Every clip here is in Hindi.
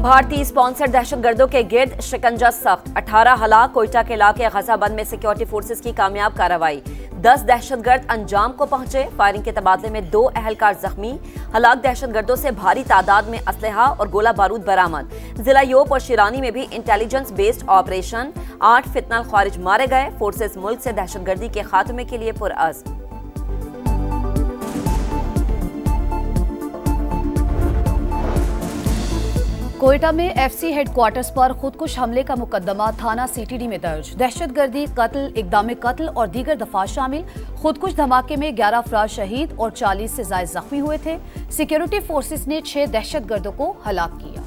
भारतीय स्पॉन्सर्ड दहशतगर्दों के गिर्द शिकंजा सख्त, 18 हलाक। कोयटा के इलाके गजाबंद में सिक्योरिटी फोर्सेस की कामयाब कार्रवाई, 10 दहशतगर्द अंजाम को पहुंचे। फायरिंग के तबादले में 2 अहलकार जख्मी। हलाक दहशतगर्दों से भारी तादाद में असलहा और गोला बारूद बरामद। जिला योप और शिरानी में भी इंटेलिजेंस बेस्ड ऑपरेशन, 8 फितनल ख्वारिज मारे गए। फोर्सेस मुल्क से दहशतगर्दी के खात्मे के लिए पुरअज़्म। कोयटा में एफसी हेडक्वार्टर्स पर खुदकुश हमले का मुकदमा थाना सीटीडी में दर्ज। दहशतगर्दी, कत्ल, इक़दाम कत्ल और दीगर दफात शामिल। खुदकुश धमाके में 11 अफराद शहीद और 40 से ज़ायद जख्मी हुए थे। सिक्योरिटी फोर्सेस ने 6 दहशतगर्दों को हलाक किया।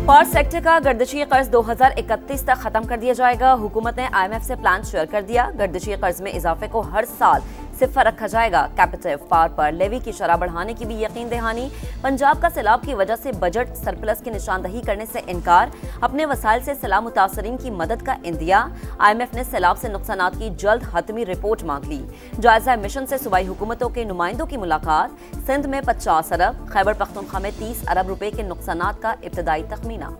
पार सेक्टर का गर्दिशी कर्ज 2031 तक खत्म कर दिया जाएगा। हुकूमत ने IMF से प्लान शेयर कर दिया। गर्दिशी कर्ज में इजाफे को हर साल सिफर रखा जाएगा। कैपिटल पावर पर लेवी की शरह बढ़ाने की भी यकीन दहानी। पंजाब का सैलाब की वजह से बजट सरप्लस की निशानदही करने से इनकार। अपने वसाइल से सैलाब मुतासरीन की मदद का इंदिया। IMF ने सैलाब से नुकसानात की जल्द हतमी रिपोर्ट मांग ली। जायजा मिशन से सूबाई हुकूमतों के नुमाइंदों की मुलाकात। सिंध में 50 अरब, खैबर पख्तूनख्वा में 30 अरब रुपए के नुकसानात का इब्तदाई तखमीना।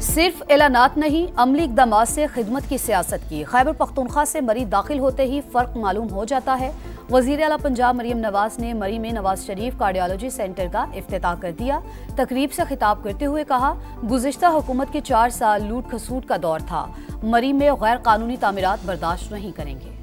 सिर्फ एलानात नहीं, अमली इक़दामात से खिदमत की सियासत की। खैबर पख्तूनख्वा से मरीज दाखिल होते ही फ़र्क मालूम हो जाता है। वज़ीर आला पंजाब मरियम नवाज ने मरी में नवाज शरीफ कार्डियोलॉजी सेंटर का इफ्तिताह कर दिया। तकरीब से खिताब करते हुए कहा, गुज़िश्ता हुकूमत के 4 साल लूट खसूट का दौर था। मरी में गैर कानूनी तामीरात बर्दाश्त नहीं करेंगे।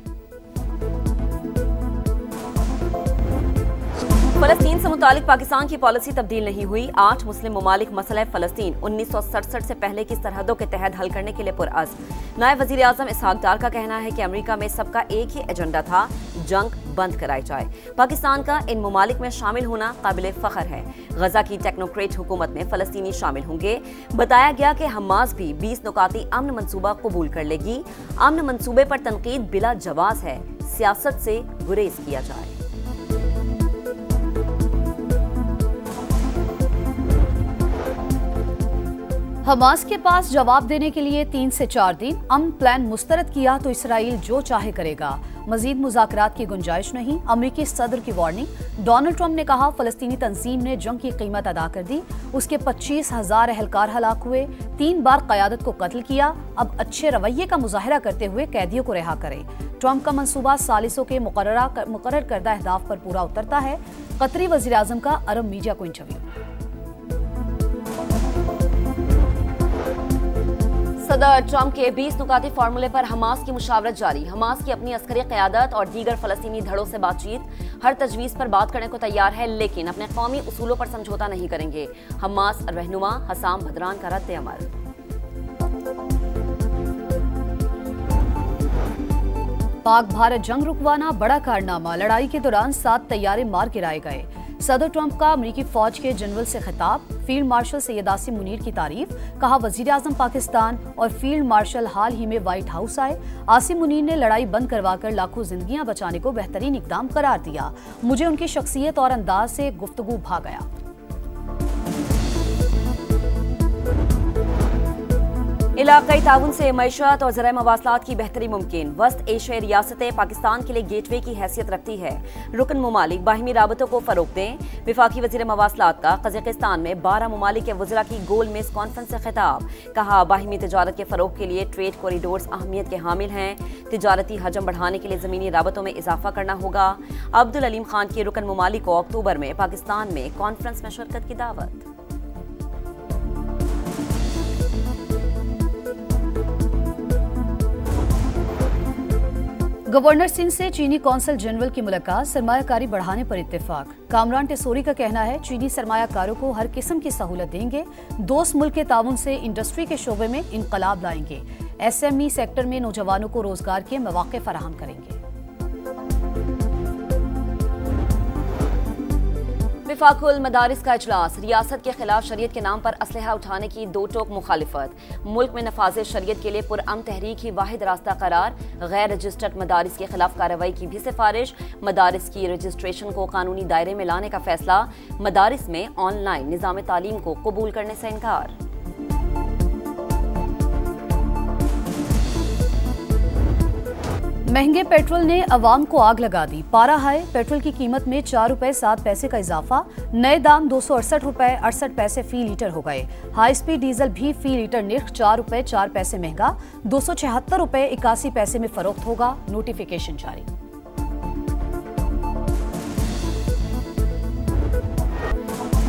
फलस्तीन से मुतालिक पाकिस्तान की पॉलिसी तब्दील नहीं हुई। 8 मुस्लिम ममालिक मसला फ़लस्तीन 1967 से पहले की सरहदों के तहत हल करने के लिए पुरअज़्म। नायब वज़ीर आज़म इसहाक डार का कहना है कि अमेरिका में सबका एक ही एजेंडा था, जंग बंद कराई जाए। पाकिस्तान का इन ममालिक में शामिल होना काबिल फ़ख्र है। गजा की टेक्नोक्रेट हुकूमत में फ़लस्तीनी शामिल होंगे। बताया गया कि हमास भी 20 नुकाती अमन मंसूबा कबूल कर लेगी। अमन मंसूबे पर तनकीद बिला जवाज़ है, सियासत से गुरेज किया जाए। हमास के पास जवाब देने के लिए 3 से 4 दिन। अमन प्लान मुस्तरद किया तो इसराइल जो चाहे करेगा। मजीद मुज़ाकरात की गुंजाइश नहीं। अमरीकी सदर की वार्निंग। डोनाल्ड ट्रंप ने कहा, फलस्तीनी तंजीम ने जंग की कीमत अदा कर दी। उसके 25,000 अहलकार हलाक हुए। 3 बार क़यादत को कत्ल किया। अब अच्छे रवैये का मुजाहरा करते हुए कैदियों को रिहा करें। ट्रंप का मंसूबा सालिसों के मुकर्रर करदा अहदाफ पर पूरा उतरता है। कतरी वज़ीर आज़म का अरब मीडिया को इंटरव्यू। सदर ट्रंप के 20 नुकाती फार्मूले पर हमास की मुशावरत जारी। हमास की अपनी अस्करी क़यादत और दीगर फ़लस्तीनी धड़ों से बातचीत। हर तजवीज़ पर बात करने को तैयार है, लेकिन अपने कौमी उसूलों पर समझौता नहीं करेंगे। हमास रहनुमा हसाम बदरान का रद्द अमल। पाक भारत जंग रुकवाना बड़ा कारनामा। लड़ाई के दौरान 7 तैयारे मार गिराए गए। सदर ट्रंप का अमरीकी फौज के जनरल से खिताब। फील्ड मार्शल सैयद आसिम मुनीर की तारीफ। कहा, वजीर आजम पाकिस्तान और फील्ड मार्शल हाल ही में व्हाइट हाउस आए। आसिम मुनीर ने लड़ाई बंद करवाकर लाखों जिंदगियां बचाने को बेहतरीन इकदाम करार दिया। मुझे उनकी शख्सियत और अंदाज से गुफ्तगू भा गया। इलाकाई ताउन से मईशत और ज़राए मवासलात की बेहतरी मुमकिन। वस्त एशियाई रियासतें पाकिस्तान के लिए गेटवे की हैसियत रखती है। रुकन ममालिक बाहिमी राबतों को फरोग दें। विफाकी वज़ीर मवासलात का कज़ाकिस्तान में 12 ममालिक के वज़रा की गोल मेज कॉन्फ्रेंस से खिताब। कहा, बाहिमी तजारत के फरोग के लिए ट्रेड कॉरिडोर्स अहमियत के हामिल हैं। तिजारती हजम बढ़ाने के लिए ज़मीनी राबतों में इजाफा करना होगा। अब्दुल अलीम खान की रुकन ममालिक को अक्टूबर में पाकिस्तान में कॉन्फ्रेंस में शिरकत की दावत। गवर्नर सिंह से चीनी कौंसल जनरल की मुलाकात। सरमायाकारी बढ़ाने पर इत्तेफाक। कामरान टेसोरी का कहना है, चीनी सरमायाकारों को हर किस्म की सहूलत देंगे। दोस्त मुल्क के ताउन से इंडस्ट्री के शोबे में इनकलाब लाएंगे। SME सेक्टर में नौजवानों को रोजगार के मौके फराहम करेंगे। विफाकुल मदारिस का इजलास। रियासत के खिलाफ शरीयत के नाम पर असलहा उठाने की दो टोक मुखालिफत। मुल्क में नफाज शरीयत के लिए पुरअमन तहरीक ही वाहिद रास्ता करार। गैर रजिस्टर्ड मदारिस के खिलाफ कार्रवाई की भी सिफारिश। मदारिस की रजिस्ट्रेशन को कानूनी दायरे में लाने का फैसला। मदारिस में ऑनलाइन निज़ाम तालीम को कबूल करने से इनकार। महंगे पेट्रोल ने अवाम को आग लगा दी। पारा हाई, पेट्रोल की कीमत में 4 रुपए 7 पैसे का इजाफा। नए दाम 268 रुपए 68 पैसे फी लीटर हो गए। हाई स्पीड डीजल भी फी लीटर निर्ख 4 रुपए 4 पैसे महंगा, 276 रुपए 81 पैसे में फरोख्त होगा। नोटिफिकेशन जारी।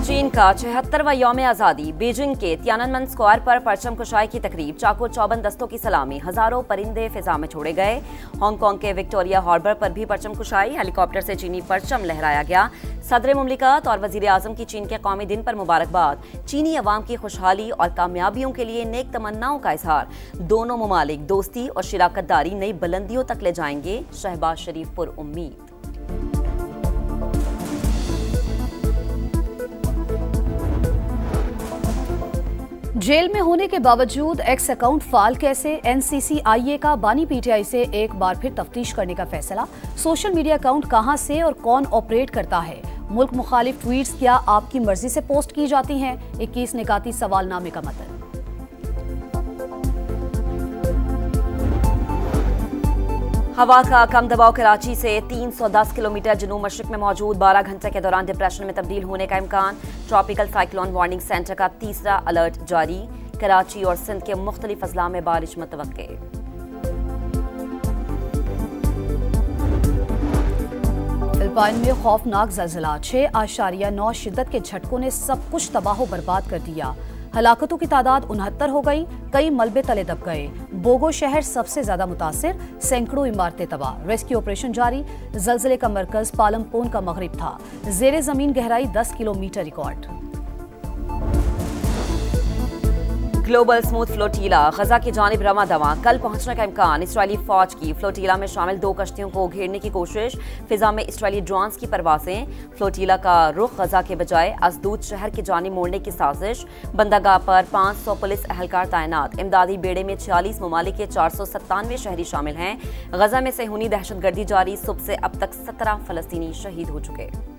चीन का 76वां यौम आज़ादी। बीजिंग के तियाननमेन स्क्वायर पर परचम कुशाई की तकरीब, चाको चौबंद दस्तों की सलामी, हजारों परिंदे फिजा में छोड़े गए। हांगकांग के विक्टोरिया हार्बर पर भी परचम कुशाई, हेलीकॉप्टर से चीनी परचम लहराया गया। सदर मुमलिकत और वजीर आजम की चीन के कौमी दिन पर मुबारकबाद। चीनी अवाम की खुशहाली और कामयाबियों के लिए नेक तमन्नाओं का इजहार। दोनों ममालिक दोस्ती और शिराकतदारी नई बुलंदियों तक ले जाएंगे। शहबाज शरीफ पुर उम्मीद। जेल में होने के बावजूद एक्स अकाउंट फाल कैसे? एनसीसीआईए का बानी पीटीआई से एक बार फिर तफ्तीश करने का फैसला। सोशल मीडिया अकाउंट कहां से और कौन ऑपरेट करता है? मुल्क मुखालिफ ट्वीट्स क्या आपकी मर्जी से पोस्ट की जाती हैं? 21 निकाती सवालनामे का मतन। हवा का कम दबाव कराची से 310 किलोमीटर जनूब मशरिक में मौजूद 12 घंटे के दौरान डिप्रेशन में तब्दील होने का इम्कान। ट्रॉपिकल साइक्लोन वार्निंग सेंटर का तीसरा अलर्ट जारी। कराची और सिंध के मुख्तलिफ अजला में बारिश मुतवक्के। फिलिपाइन में खौफनाक ज़लज़ला, 6.9 शिद्दत के झटकों ने सब कुछ तबाह बर्बाद कर दिया। हलाकतों की तादाद 69 हो गई, कई मलबे तले दब गए। बोगो शहर सबसे ज्यादा मुतासिर, सैकड़ों इमारतें तबाह। रेस्क्यू ऑपरेशन जारी। जलजले का मरकज पालमपोन का मगरिब था। जेरे जमीन गहराई 10 किलोमीटर रिकॉर्ड। ग्लोबल स्मूथ फ्लोटीला गजा की जानिब रवा दवा, कल पहुंचने का इम्कान। इसराइली फौज की फ्लोटीला में शामिल 2 कश्तियों को घेरने की कोशिश। फिजा में इसराइली ड्रोन्स की परवाजें। फ्लोटीला का रुख गजा के बजाय असदूद शहर की जानिब मोड़ने की साजिश। बंदरगाह पर 500 पुलिस एहलकार तैनात। इमदादी बेड़े में 46 ममालिक के 497 शहरी शामिल हैं। गजा में सेहूनी दहशतगर्दी जारी। सुबह से अब तक 17 फलस्तीनी शहीद हो चुके।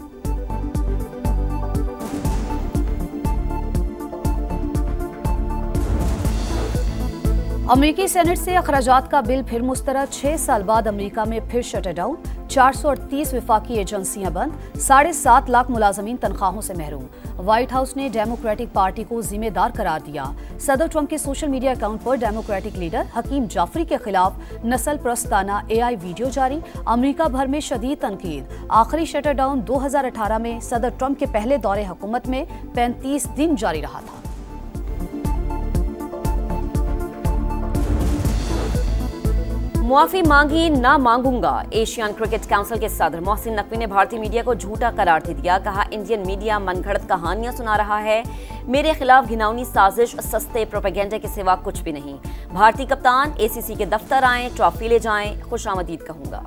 अमेरिकी सेनेट से अखराजात का बिल फिर मुस्तरद। 6 साल बाद अमेरिका में फिर शटडाउन। 438 विफाकी एजेंसियां बंद। 7.5 लाख मुलाजमीन तनख्वाहों से महरूम। व्हाइट हाउस ने डेमोक्रेटिक पार्टी को जिम्मेदार करार दिया। सदर ट्रंप के सोशल मीडिया अकाउंट पर डेमोक्रेटिक लीडर हकीम जाफरी के खिलाफ नस्ल प्रस्ताना AI वीडियो जारी। अमेरिका भर में शदीद तनकीद। आखिरी शटडाउन 2018 में सदर ट्रंप के पहले दौरे हुकूमत में 35 दिन जारी रहा था। मुआफी मांगी ना मांगूंगा। एशियन क्रिकेट काउंसिल के सदर मोहसिन नकवी ने भारतीय मीडिया को झूठा करार दे दिया। कहा, इंडियन मीडिया मनगढ़ंत कहानियां सुना रहा है। मेरे खिलाफ घिनौनी साजिश, सस्ते प्रोपेगेंडा के सिवा कुछ भी नहीं। भारतीय कप्तान ACC के दफ्तर आएं, ट्रॉफी ले जाएं, खुशामदीद कहूंगा।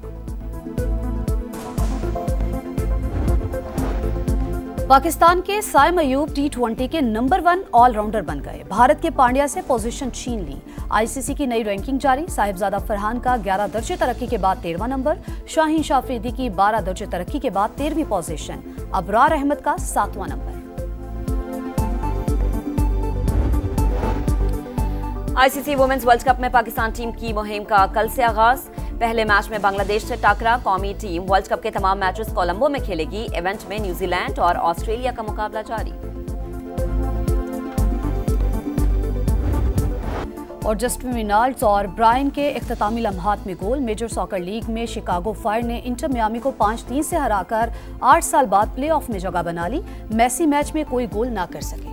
पाकिस्तान के साइम अयूब T20 के नंबर 1 ऑलराउंडर बन गए। भारत के पांड्या से पोजीशन छीन ली। ICC की नई रैंकिंग जारी। साहिबजादा फरहान का 11 दर्जे तरक्की के बाद 13वां नंबर। शाहीन शाह अफरीदी की 12 दर्जे तरक्की के बाद 13वीं पोजीशन। अबरार अहमद का 7वां नंबर। ICC वुमेन्स वर्ल्ड कप में पाकिस्तान टीम की मुहिम का कल से आगाज। पहले मैच में बांग्लादेश से टकरा। कौमी टीम वर्ल्ड कप के तमाम मैचेस कोलंबो में खेलेगी। इवेंट में न्यूजीलैंड और ऑस्ट्रेलिया का मुकाबला जारी। और जस्टिन विनाल्ड्स और ब्रायन के इख्तितामी लम्हात में गोल। मेजर सॉकर लीग में शिकागो फायर ने इंटर मियामी को 5-3 से हराकर 8 साल बाद प्लेऑफ में जगह बना ली। मेसी मैच में कोई गोल ना कर सके।